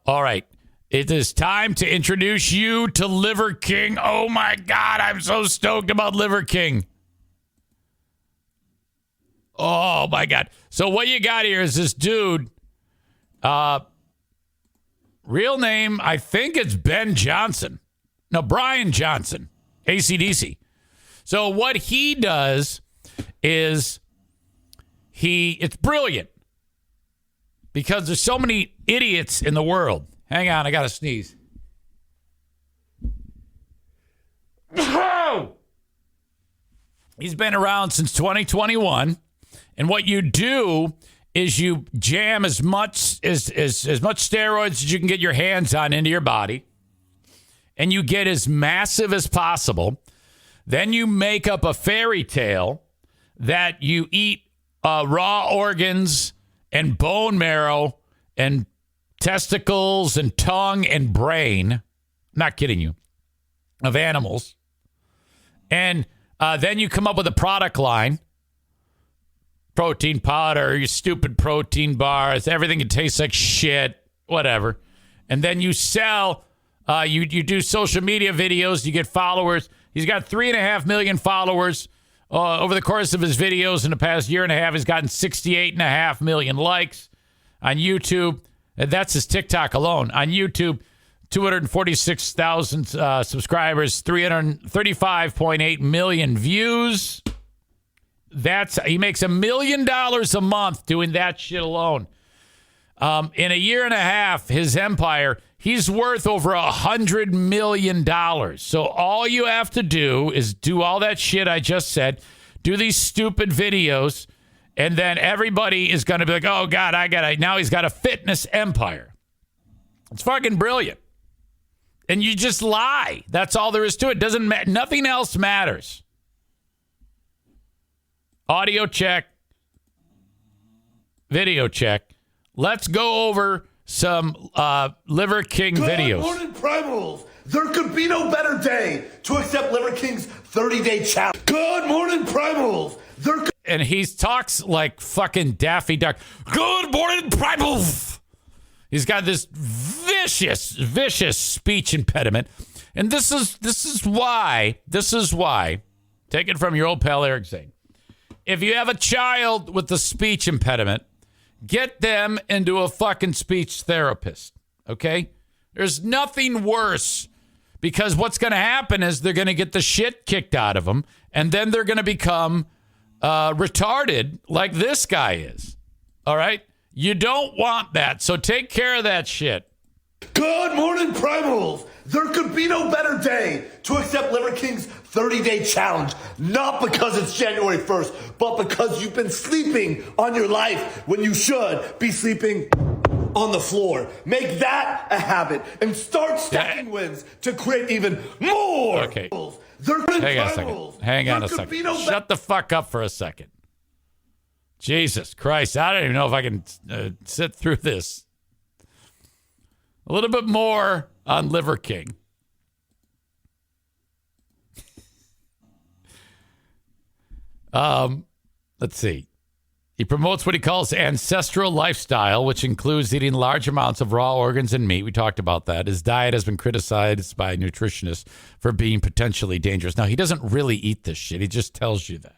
All right. It is time to introduce you to Liver King. Oh, my God. I'm so stoked about Liver King. Oh, my God. So what you got here is this dude. Real name, I think it's Ben Johnson. No, Brian Johnson, AC/DC. So what he does is it's brilliant because there's so many idiots in the world. Hang on, I got to sneeze. He's been around since 2021. And what you do is you jam as much steroids as you can get your hands on into your body. And you get as massive as possible. Then you make up a fairy tale that you eat raw organs and bone marrow and testicles and tongue and brain. I'm not kidding you. Of animals. And then you come up with a product line. Protein powder, your stupid protein bars, everything that tastes like shit, whatever. And then you sell, you do social media videos, you get followers. He's got 3.5 million followers over the course of his videos in the past year and a half. He's gotten 68.5 million likes on YouTube. That's his TikTok alone. On YouTube, 246,000 subscribers, 335.8 million views. He makes $1 million a month doing that shit alone. In a year and a half, his empire, he's worth over $100 million. So all you have to do is do all that shit I just said, do these stupid videos, and then everybody is going to be like, oh, God, now he's got a fitness empire. It's fucking brilliant. And you just lie. That's all there is to it. Nothing else matters. Audio check. Video check. Let's go over some Liver King videos. Good morning, Primals. There could be no better day to accept Liver King's 30-day challenge. Good morning, Primals. And he talks like fucking Daffy Duck. Good morning, Primals. He's got this vicious speech impediment. And this is why, take it from your old pal Eric Zane. If you have a child with a speech impediment, get them into a fucking speech therapist, okay? There's nothing worse because what's going to happen is they're going to get the shit kicked out of them, and then they're going to become retarded like this guy is, all right? You don't want that, so take care of that shit. Good morning, Primals. There could be no better day to accept Liver King's 30-day challenge. Not because it's January 1st, but because you've been sleeping on your life when you should be sleeping on the floor. Make that a habit and start stacking wins to create even more. Okay. Hang on a second. Shut the fuck up for a second. Jesus Christ. I don't even know if I can sit through this. A little bit more on Liver King. Let's see. He promotes what he calls ancestral lifestyle, which includes eating large amounts of raw organs and meat. We talked about that. His diet has been criticized by nutritionists for being potentially dangerous. Now, he doesn't really eat this shit. He just tells you that.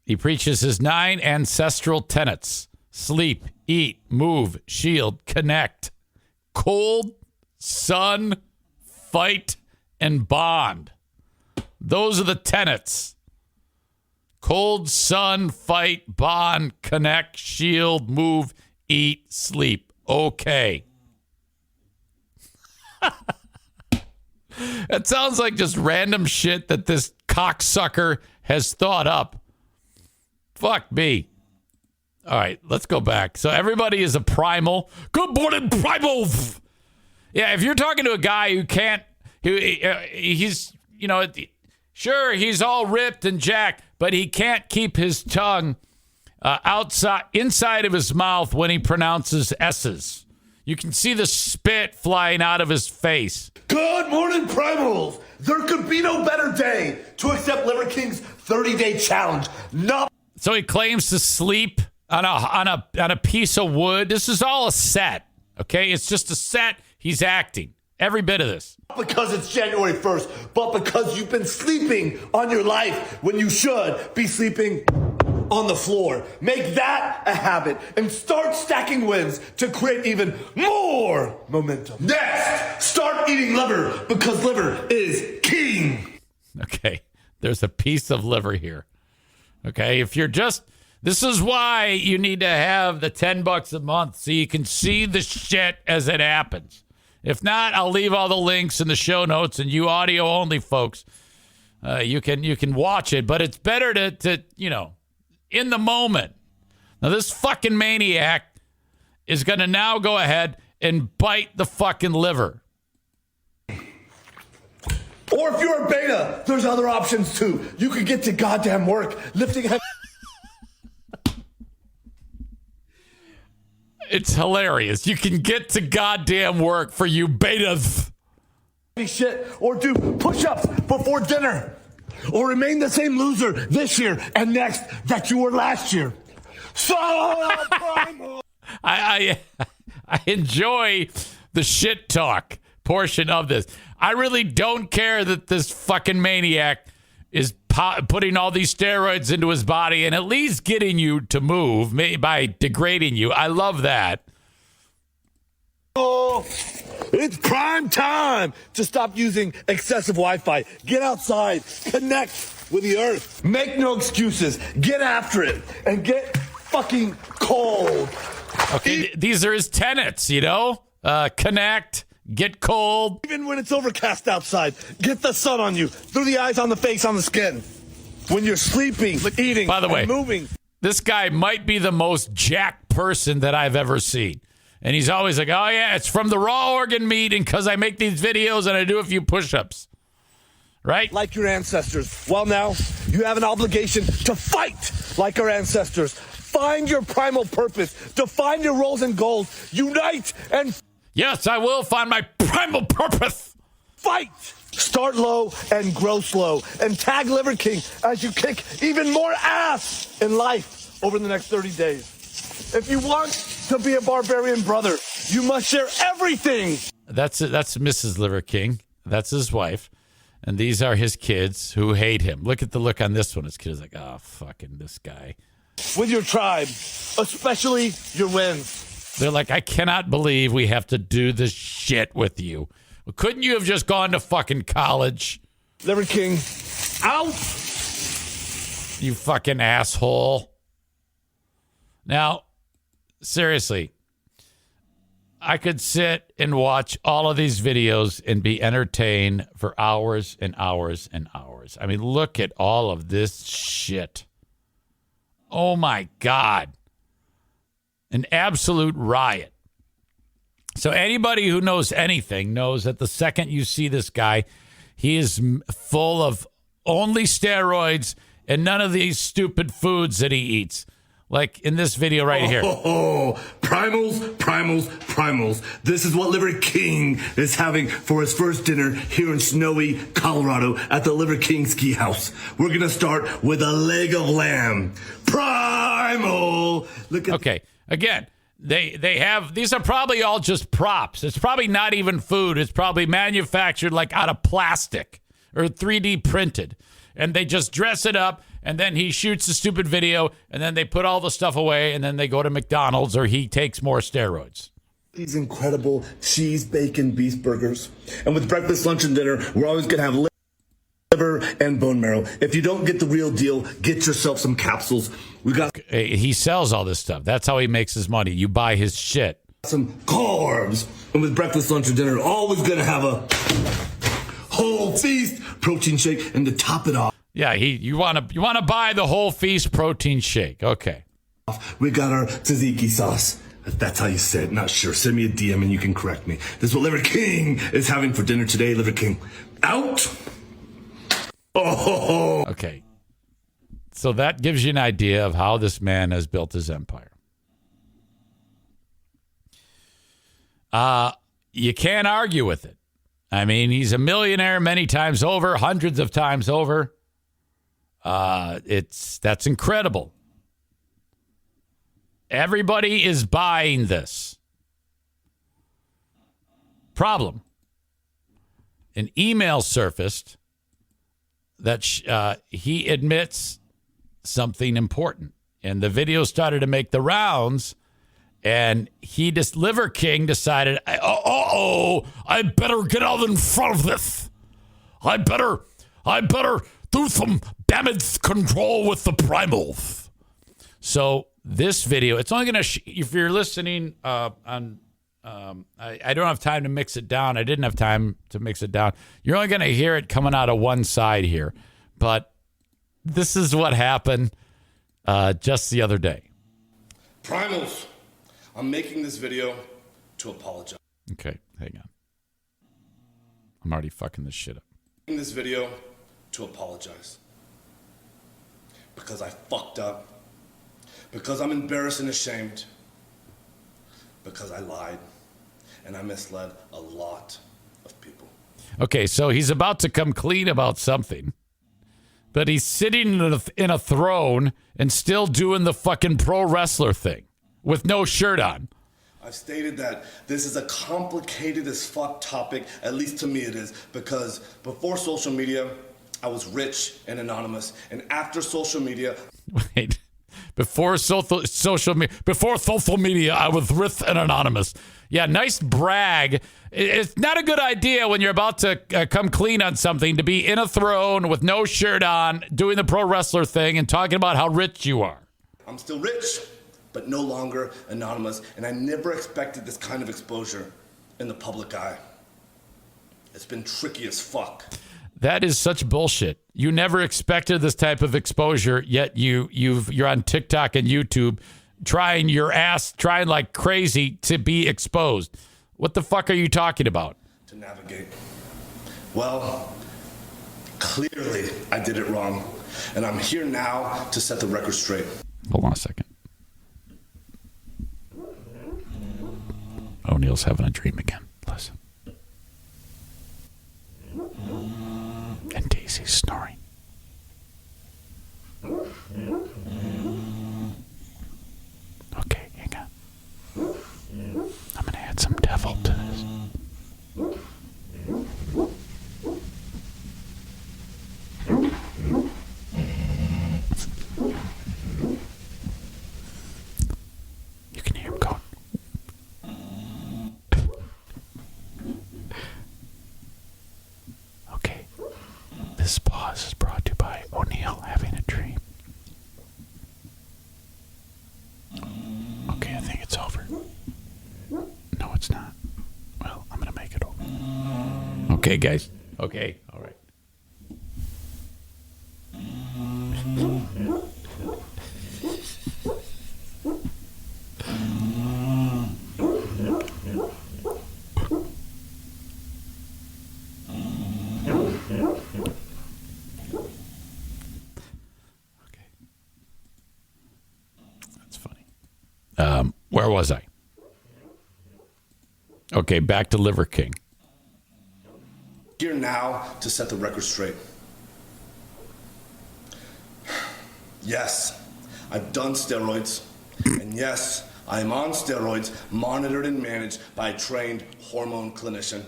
He preaches his 9 ancestral tenets. Sleep, eat, move, shield, connect, cold, sun, fight, and bond. Those are the tenets. Cold, sun, fight, bond, connect, shield, move, eat, sleep. Okay. That sounds like just random shit that this cocksucker has thought up. Fuck me. All right, let's go back. So everybody is a primal. Good morning, primal. Yeah, if you're talking to a guy who can't, he's, sure, he's all ripped and jacked, but he can't keep his tongue inside of his mouth when he pronounces S's. You can see the spit flying out of his face. Good morning, Primals. There could be no better day to accept Liver King's 30-day challenge. No. So he claims to sleep on a piece of wood. This is all a set. Okay, it's just a set. He's acting every bit of this. Not because it's January 1st, but because you've been sleeping on your life when you should be sleeping on the floor. Make that a habit and start stacking wins to create even more momentum. Next, start eating liver because liver is king. Okay, there's a piece of liver here. Okay, if you're just, this is why you need to have the $10 a month so you can see the shit as it happens. If not, I'll leave all the links in the show notes, and you audio only folks, you can watch it. But it's better to in the moment. Now this fucking maniac is going to now go ahead and bite the fucking liver. Or if you're a beta, there's other options too. You could get to goddamn work lifting heavy. It's hilarious. You can get to goddamn work for you betas. Shit, or do push-ups before dinner, or remain the same loser this year and next that you were last year. So I enjoy the shit talk portion of this. I really don't care that this fucking maniac is putting all these steroids into his body and at least getting you to move by degrading you. I love that. Oh, it's prime time to stop using excessive Wi-Fi. Get outside, connect with the earth. Make no excuses. Get after it and get fucking cold. Okay, these are his tenets, connect, get cold. Even when it's overcast outside, get the sun on you, through the eyes, on the face, on the skin. When you're sleeping, eating, by the way, and moving. This guy might be the most jacked person that I've ever seen. And he's always like, oh, yeah, it's from the raw organ meat and because I make these videos and I do a few push-ups. Right? Like your ancestors. Well, now, you have an obligation to fight like our ancestors. Find your primal purpose. Define your roles and goals. Unite and... Yes, I will find my primal purpose. Fight! Start low and grow slow. And tag Liver King as you kick even more ass in life over the next 30 days. If you want to be a barbarian brother, you must share everything. That's Mrs. Liver King. That's his wife. And these are his kids who hate him. Look at the look on this one. His kid is like, oh, fucking this guy. With your tribe, especially your wins. They're like, I cannot believe we have to do this shit with you. Well, couldn't you have just gone to fucking college? Liver King, out! You fucking asshole. Now, seriously, I could sit and watch all of these videos and be entertained for hours and hours and hours. I mean, look at all of this shit. Oh, my God. An absolute riot. So anybody who knows anything knows that the second you see this guy, he is full of only steroids and none of these stupid foods that he eats. Like in this video right here. Oh, primals. This is what Liver King is having for his first dinner here in snowy Colorado at the Liver King Ski House. We're going to start with a leg of lamb. Primal. Look at okay, again, they have, these are probably all just props. It's probably not even food. It's probably manufactured like out of plastic or 3D printed. And they just dress it up, and then he shoots the stupid video, and then they put all the stuff away, and then they go to McDonald's or he takes more steroids. These incredible cheese, bacon, beef burgers. And with breakfast, lunch, and dinner, we're always going to have liver and bone marrow. If you don't get the real deal, get yourself some capsules. We got... He sells all this stuff. That's how he makes his money. You buy his shit. Some carbs. And with breakfast, lunch, and dinner, always going to have a whole feast protein shake, and to top it off, you want to buy the whole feast protein shake. Okay, we got our tzatziki sauce. If that's how you say it, not sure. Send me a DM and you can correct me. This is what Liver King is having for dinner today. Liver King out. Oh, okay. So that gives you an idea of how this man has built his empire. You can't argue with it. I mean, he's a millionaire many times over, hundreds of times over. That's incredible. Everybody is buying this. Problem. An email surfaced that he admits something important. And the video started to make the rounds. And Liver King decided, I better get out in front of this. I better do some damage control with the primals. So this video, it's only going to, if you're listening on, I don't have time to mix it down. I didn't have time to mix it down. You're only going to hear it coming out of one side here. But this is what happened just the other day. Primals, I'm making this video to apologize. Okay, hang on. I'm already fucking this shit up. In this video to apologize. Because I fucked up. Because I'm embarrassed and ashamed. Because I lied. And I misled a lot of people. Okay, so he's about to come clean about something. But he's sitting in a throne and still doing the fucking pro wrestler thing with no shirt on. I've stated that this is a complicated as fuck topic, at least to me it is, because before social media, I was rich and anonymous. And after social media... Wait. Before social media, I was rich and anonymous. Yeah, nice brag. It's not a good idea when you're about to come clean on something to be in a throne with no shirt on, doing the pro wrestler thing and talking about how rich you are. I'm still rich, but no longer anonymous, and I never expected this kind of exposure in the public eye. It's been tricky as fuck. That is such bullshit. You never expected this type of exposure, yet you're on TikTok and YouTube trying like crazy to be exposed. What the fuck are you talking about? To navigate. Well, clearly I did it wrong, and I'm here now to set the record straight. Hold on a second. O'Neill's having a dream again. Listen. And Daisy's snoring. Okay, hang on. I'm going to add some devil to this. You can hear him going. Okay. This pause is brought to you by O'Neill having a dream. Okay, I think it's over. No, it's not. Well, I'm going to make it over. Okay, guys. Okay, all right. Where was I? Okay, back to Liver King. Here now to set the record straight. Yes, I've done steroids. And yes, I am on steroids, monitored and managed by a trained hormone clinician.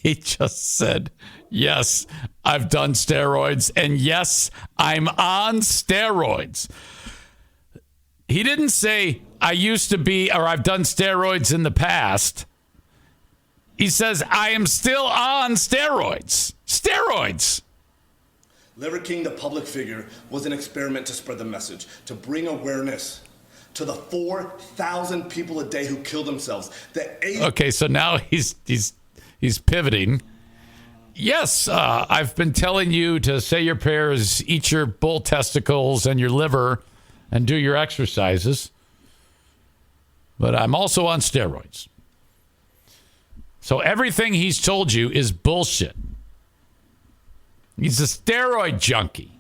He just said, yes, I've done steroids. And yes, I'm on steroids. He didn't say, I used to be, or I've done steroids in the past. He says, I am still on steroids. Steroids. Liver King, the public figure, was an experiment to spread the message, to bring awareness to the 4,000 people a day who kill themselves. Okay, so now he's pivoting. Yes, I've been telling you to say your prayers, eat your bull testicles and your liver, and do your exercises. But I'm also on steroids. So everything he's told you is bullshit. He's a steroid junkie.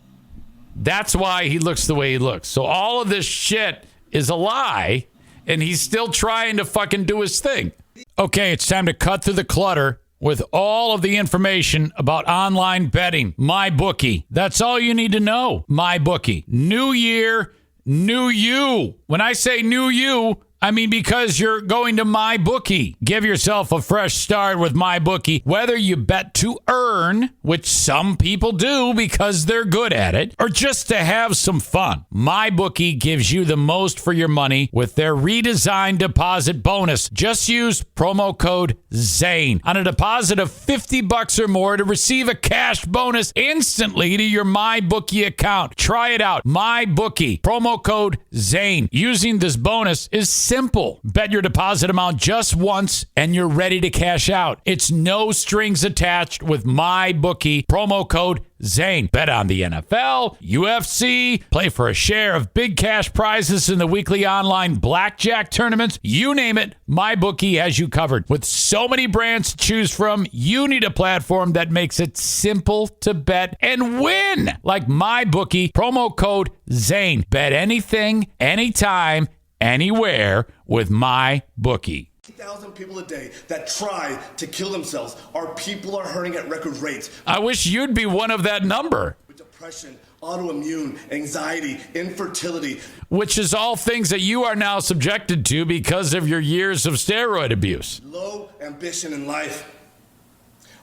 That's why he looks the way he looks. So all of this shit is a lie, and he's still trying to fucking do his thing. Okay, it's time to cut through the clutter with all of the information about online betting. MyBookie. That's all you need to know. MyBookie. New year, new you. When I say new you, I mean because you're going to MyBookie. Give yourself a fresh start with MyBookie. Whether you bet to earn, which some people do because they're good at it, or just to have some fun, MyBookie gives you the most for your money with their redesigned deposit bonus. Just use promo code ZANE on a deposit of $50 or more to receive a cash bonus instantly to your MyBookie account. Try it out. MyBookie. Promo code ZANE. Using this bonus is simple. Bet your deposit amount just once and you're ready to cash out. It's no strings attached with MyBookie. Promo code ZANE. Bet on the NFL, UFC, play for a share of big cash prizes in the weekly online blackjack tournaments. You name it, MyBookie has you covered. With so many brands to choose from, you need a platform that makes it simple to bet and win. Like MyBookie, promo code ZANE. Bet anything, anytime, anywhere with MyBookie. 1,000 people a day that try to kill themselves. Our people are hurting at record rates. I wish you'd be one of that number. With depression, autoimmune, anxiety, infertility. Which is all things that you are now subjected to because of your years of steroid abuse. Low ambition in life.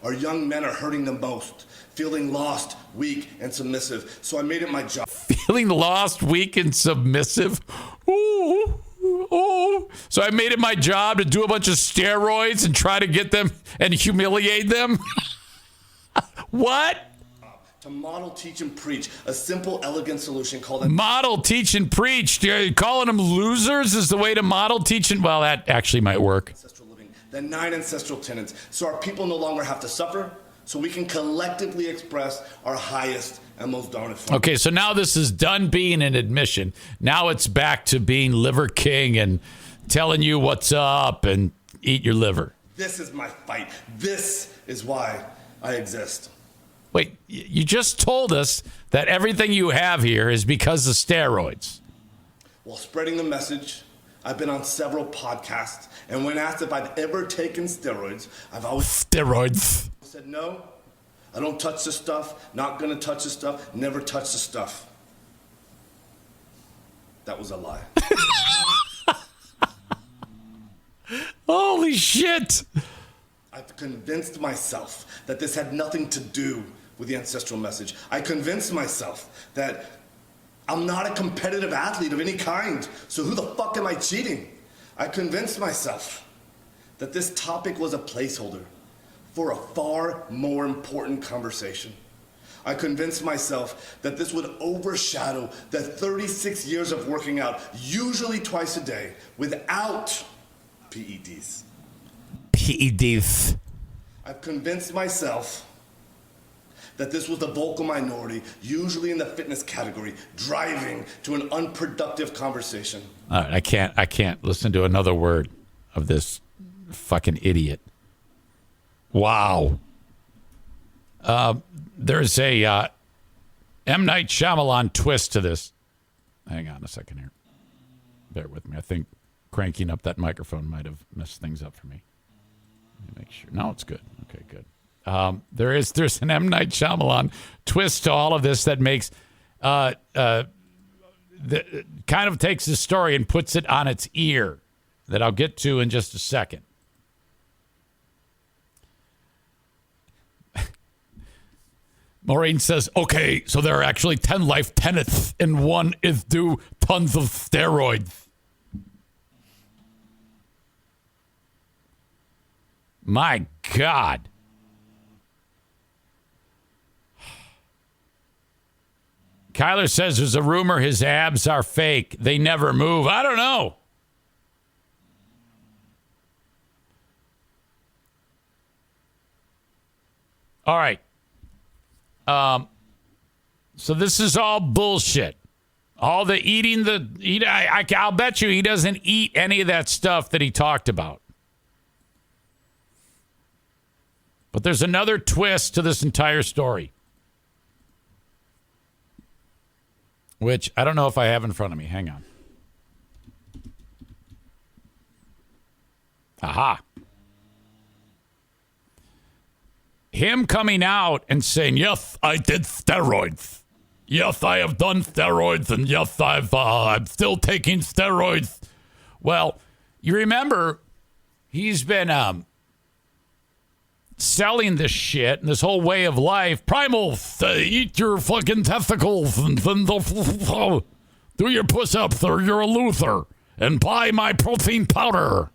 Our young men are hurting the most. Feeling lost, weak, and submissive. So I made it my job. Feeling lost, weak, and submissive? Ooh. Oh, so I made it my job to do a bunch of steroids and try to get them and humiliate them? What? To model, teach, and preach. A simple, elegant solution called... Model, teach, and preach. Calling them losers is the way to model, teach, and... Well, that actually might work. Ancestral living. The 9 ancestral tenets. So our people no longer have to suffer, so we can collectively express our highest and most dominant form. Okay, so now this is done being an admission. Now it's back to being liver king and telling you what's up and eat your liver. This is my fight. This is why I exist. Wait, you just told us that everything you have here is because of steroids. While spreading the message, I've been on several podcasts, and when asked if I've ever taken steroids, I've always said no. I don't touch the stuff, not gonna touch the stuff, never touch the stuff. That was a lie. Holy shit. I've convinced myself that this had nothing to do with the ancestral message. I convinced myself that I'm not a competitive athlete of any kind, so who the fuck am I cheating? I convinced myself that this topic was a placeholder for a far more important conversation. I convinced myself that this would overshadow the 36 years of working out, usually twice a day, without PEDs. PEDs. I've convinced myself that this was the vocal minority, usually in the fitness category, driving to an unproductive conversation. All right, I can't listen to another word of this fucking idiot. Wow. There's a M. Night Shyamalan twist to this. Hang on a second here. Bear with me. I think cranking up that microphone might have messed things up for me. Let me make sure. No, it's good. Okay, good. There's an M. Night Shyamalan twist to all of this that makes kind of takes the story and puts it on its ear that I'll get to in just a second. Maureen says, okay, so there are actually 10 life tenets, and one is do tons of steroids. My God. Kyler says there's a rumor his abs are fake. They never move. I don't know. All right. So this is all bullshit. All the eating, I'll bet you he doesn't eat any of that stuff that he talked about. But there's another twist to this entire story, which I don't know if I have in front of me. Hang on. Aha. Him coming out and saying, yes, I did steroids. Yes, I have done steroids, and yes, I'm still taking steroids. Well, you remember he's been selling this shit and this whole way of life. Primals, eat your fucking testicles and then do your push-ups or you're a loser. And buy my protein powder.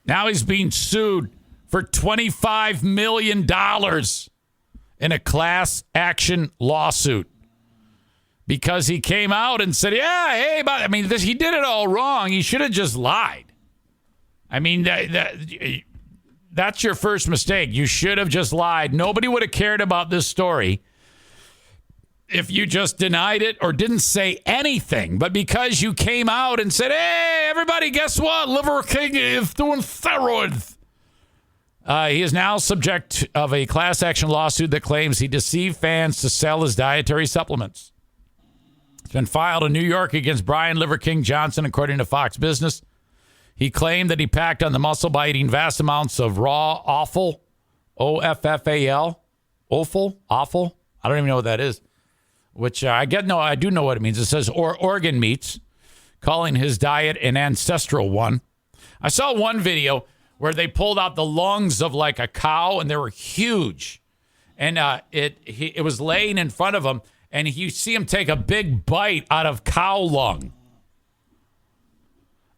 Now he's being sued for $25 million in a class action lawsuit because he came out and said, yeah, hey, but I mean, he did it all wrong. He should have just lied. I mean, that's your first mistake. You should have just lied. Nobody would have cared about this story if you just denied it or didn't say anything. But because you came out and said, hey, everybody, guess what? Liver King is doing steroids. He is now subject of a class action lawsuit that claims he deceived fans to sell his dietary supplements. It's been filed in New York against Brian Liver King Johnson, according to Fox Business. He claimed that he packed on the muscle by eating vast amounts of raw offal, O-F-F-A-L, offal. I don't even know what that is. Which I do know what it means. It says organ meats, calling his diet an ancestral one. I saw one video where they pulled out the lungs of like a cow, and they were huge. And it was laying in front of him, and you see him take a big bite out of cow lung.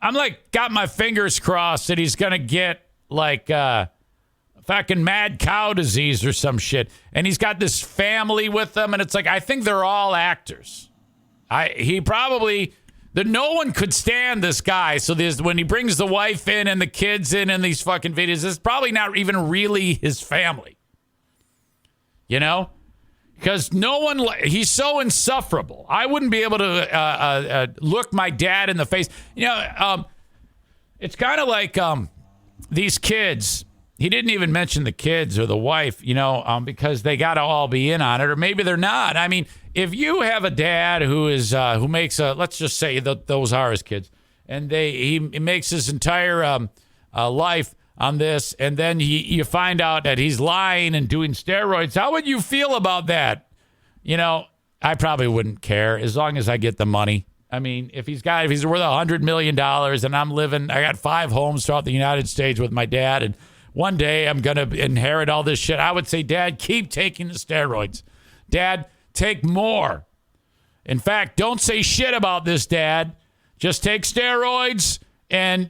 I'm like, got my fingers crossed that he's going to get like fucking mad cow disease or some shit. And he's got this family with him, and it's like, I think they're all actors. No one could stand this guy. So when he brings the wife in and the kids in these fucking videos, it's probably not even really his family. You know? Because he's so insufferable. I wouldn't be able to look my dad in the face. You know, it's kind of like these kids. He didn't even mention the kids or the wife, you know, because they got to all be in on it, or maybe they're not. I mean, if you have a dad who makes let's just say those are his kids, and he makes his entire life on this, and then you find out that he's lying and doing steroids, how would you feel about that? You know, I probably wouldn't care as long as I get the money. I mean, if he's worth $100 million and I got 5 homes throughout the United States with my dad, and one day I'm going to inherit all this shit, I would say, Dad, keep taking the steroids. Dad, take more. In fact, don't say shit about this, Dad. Just take steroids and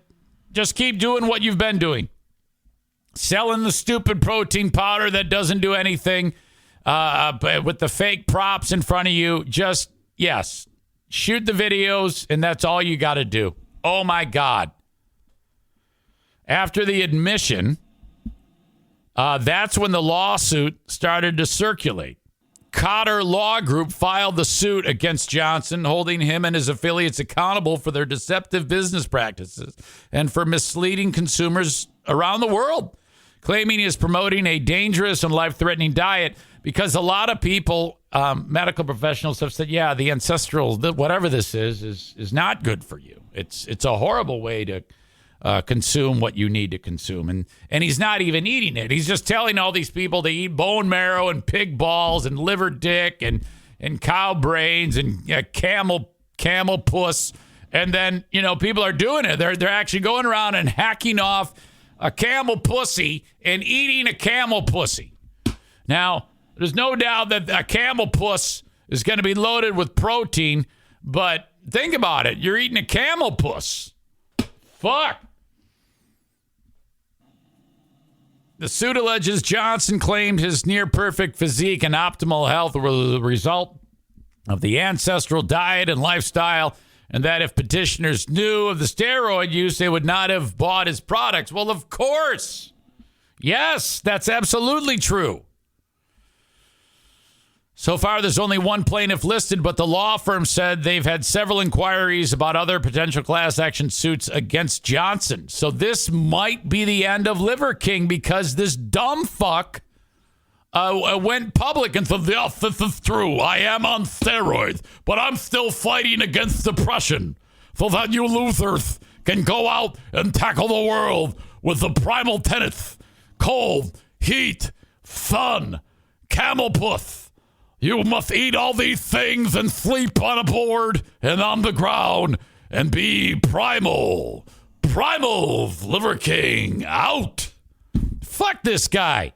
just keep doing what you've been doing. Selling the stupid protein powder that doesn't do anything with the fake props in front of you. Just, yes, shoot the videos, and that's all you got to do. Oh, my God. After the admission, that's when the lawsuit started to circulate. Cotter Law Group filed the suit against Johnson, holding him and his affiliates accountable for their deceptive business practices and for misleading consumers around the world, claiming he is promoting a dangerous and life-threatening diet because a lot of people, medical professionals, have said, yeah, the ancestral, whatever this is not good for you. It's a horrible way to consume what you need to consume. And he's not even eating it. He's just telling all these people to eat bone marrow and pig balls and liver dick and cow brains and camel puss. And then, you know, people are doing it. They're actually going around and hacking off a camel pussy and eating a camel pussy. Now, there's no doubt that a camel puss is going to be loaded with protein, but think about it. You're eating a camel puss. Fuck. The suit alleges Johnson claimed his near-perfect physique and optimal health were the result of the ancestral diet and lifestyle, and that if petitioners knew of the steroid use, they would not have bought his products. Well, of course. Yes, that's absolutely true. So far, there's only one plaintiff listed, but the law firm said they've had several inquiries about other potential class action suits against Johnson. So this might be the end of Liver King because this dumb fuck went public and said, yes, this is true. I am on steroids, but I'm still fighting against depression so that you losers can go out and tackle the world with the primal tenets: cold, heat, sun, camel puss, You must eat all these things and sleep on a board and on the ground and be primal. Primal Liver King out. Fuck this guy.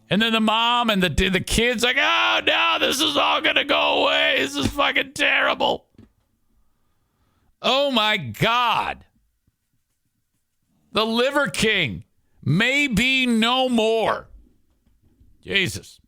And then the mom and the kids like, oh, no, this is all going to go away. This is fucking terrible. Oh, my God. The Liver King may be no more. Jesus.